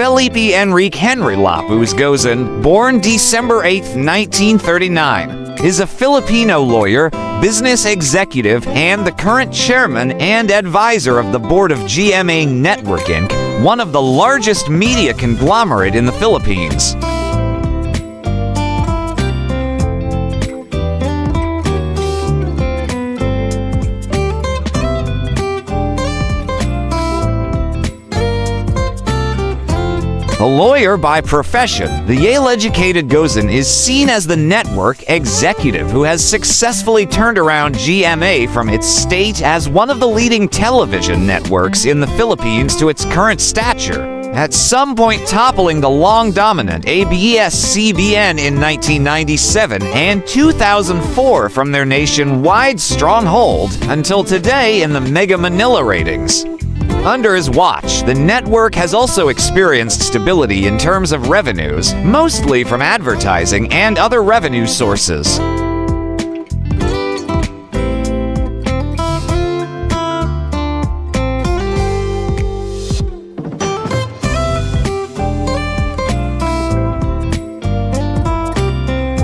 Felipe Enrique Henry Lapuz Gozon, born December 8, 1939, is a Filipino lawyer, business executive, and the current chairman and advisor of the board of GMA Network Inc., one of the largest media conglomerate in the Philippines. A lawyer by profession, the Yale-educated Gozon is seen as the network executive who has successfully turned around GMA from its state as one of the leading television networks in the Philippines to its current stature, at some point toppling the long-dominant ABS-CBN in 1997 and 2004 from their nationwide stronghold until today in the Mega Manila ratings. Under his watch, the network has also experienced stability in terms of revenues, mostly from advertising and other revenue sources.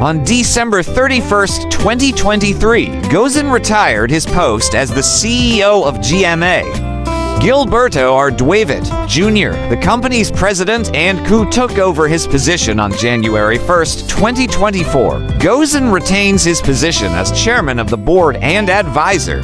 On December 31, 2023, Gozon retired his post as the CEO of GMA. Gilberto Arduavit Jr., the company's president and who took over his position on January 1, 2024. Gozon retains his position as chairman of the board and advisor.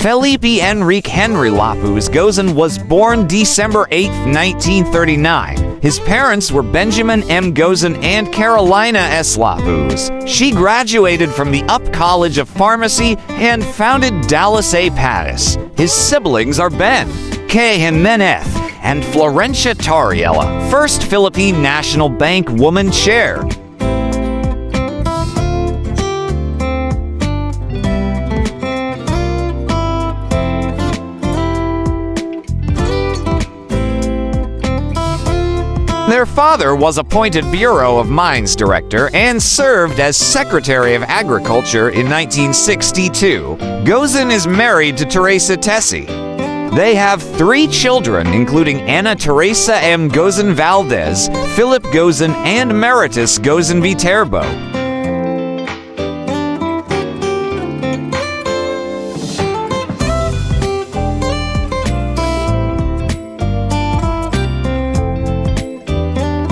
Felipe Enrique Henry Lapuz Gozon was born December 8, 1939. His parents were Benjamin M. Gozon and Carolina S. Lapuz. She graduated from the Up College of Pharmacy and founded Dallas A. Pattis. His siblings are Ben, K. Jimenez, and Florencia Tariella, first Philippine National Bank woman chair. Their father was appointed Bureau of Mines Director and served as Secretary of Agriculture in 1962. Gozon is married to Teresa Tessie. They have 3 children, including Ana Teresa M. Gozon Valdez, Philip Gozon, and Meritus Gozon Viterbo.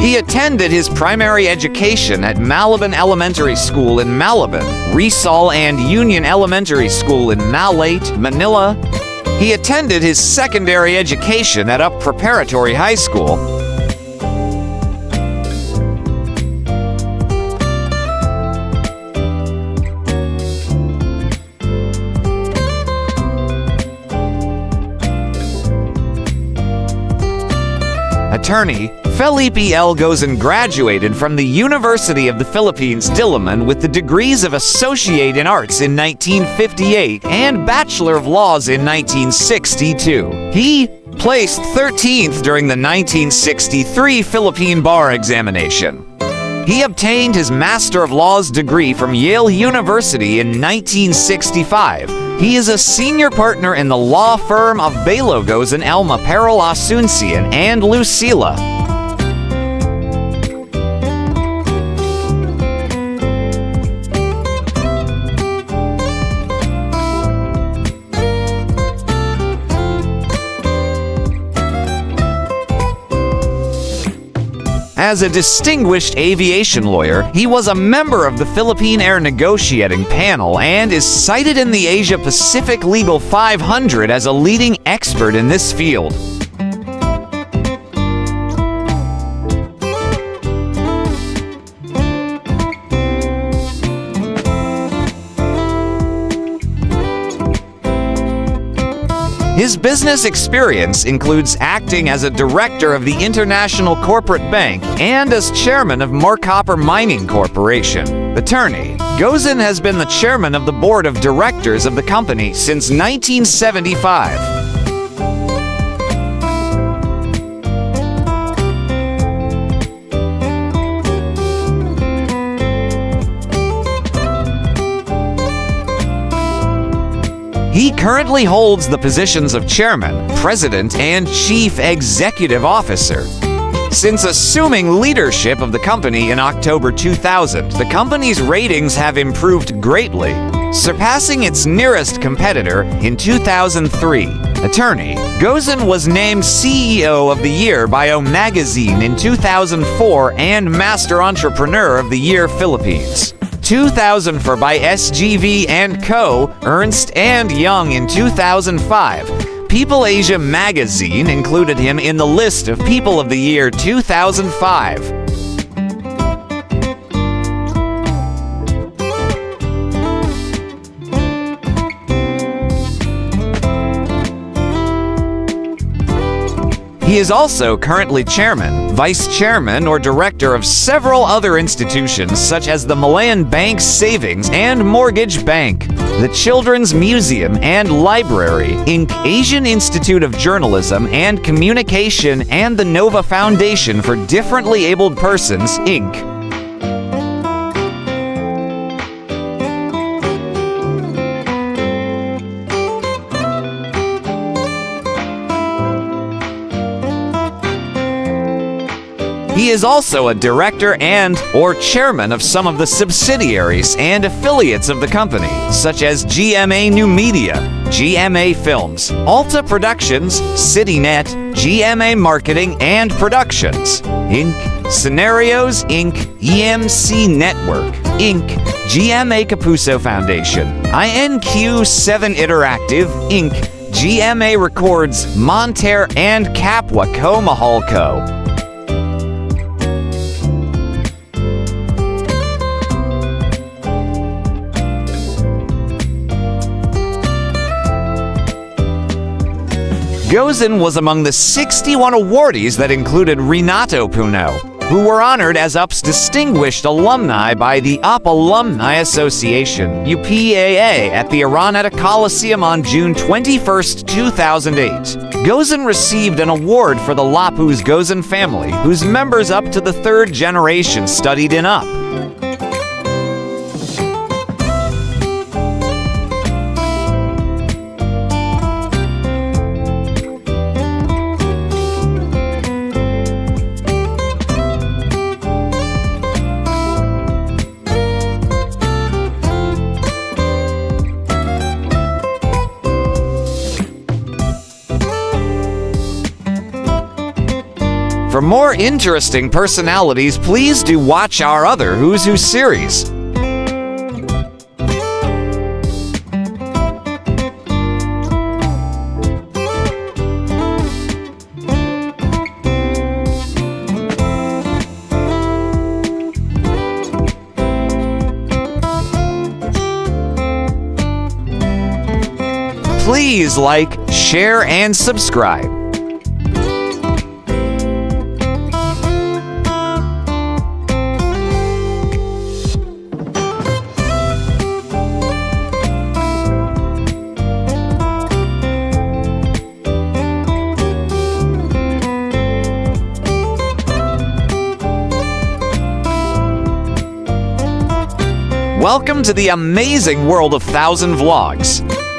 He attended his primary education at Malabon Elementary School in Malabon, Rizal, and Union Elementary School in Malate, Manila. He attended his secondary education at Up Preparatory High School. Attorney Felipe L. Gozon graduated from the University of the Philippines Diliman with the degrees of Associate in Arts in 1958 and Bachelor of Laws in 1962. He placed 13th during the 1963 Philippine Bar Examination. He obtained his Master of Laws degree from Yale University in 1965. He is a senior partner in the law firm of Belo Gozon Elma Peril Asuncion and Lucila. As a distinguished aviation lawyer, he was a member of the Philippine Air Negotiating Panel and is cited in the Asia-Pacific Legal 500 as a leading expert in this field. His business experience includes acting as a director of the International Corporate Bank and as chairman of Marcopper Mining Corporation. Attorney Gozon has been the chairman of the board of directors of the company since 1975. He currently holds the positions of chairman, president, and chief executive officer. Since assuming leadership of the company in October 2000, the company's ratings have improved greatly, surpassing its nearest competitor in 2003. Attorney Gozon was named CEO of the Year by O Magazine in 2004 and Master Entrepreneur of the Year Philippines 2004 by SGV & Co., Ernst & Young in 2005. People Asia magazine included him in the list of People of the Year 2005. He is also currently chairman, vice chairman, or director of several other institutions such as the Malayan Bank Savings and Mortgage Bank, the Children's Museum and Library, Inc., Asian Institute of Journalism and Communication, and the Nova Foundation for Differently Abled Persons, Inc. He is also a director and/or chairman of some of the subsidiaries and affiliates of the company, such as GMA New Media, GMA Films, Alta Productions, CityNet, GMA Marketing and Productions, Inc., Scenarios, Inc., EMC Network, Inc., GMA Kapuso Foundation, INQ7 Interactive, Inc., GMA Records, Monterre and Capua Comahalco. Gozon was among the 61 awardees that included Renato Puno, who were honored as UP's Distinguished Alumni by the UP Alumni Association, UPAA, at the Araneta Coliseum on June 21, 2008. Gozon received an award for the Lapuz Gozon family, whose members up to the third generation studied in UP. For more interesting personalities, please do watch our other Who's Who series. Please like, share, and subscribe. Welcome to the amazing world of 1000 Vlogs.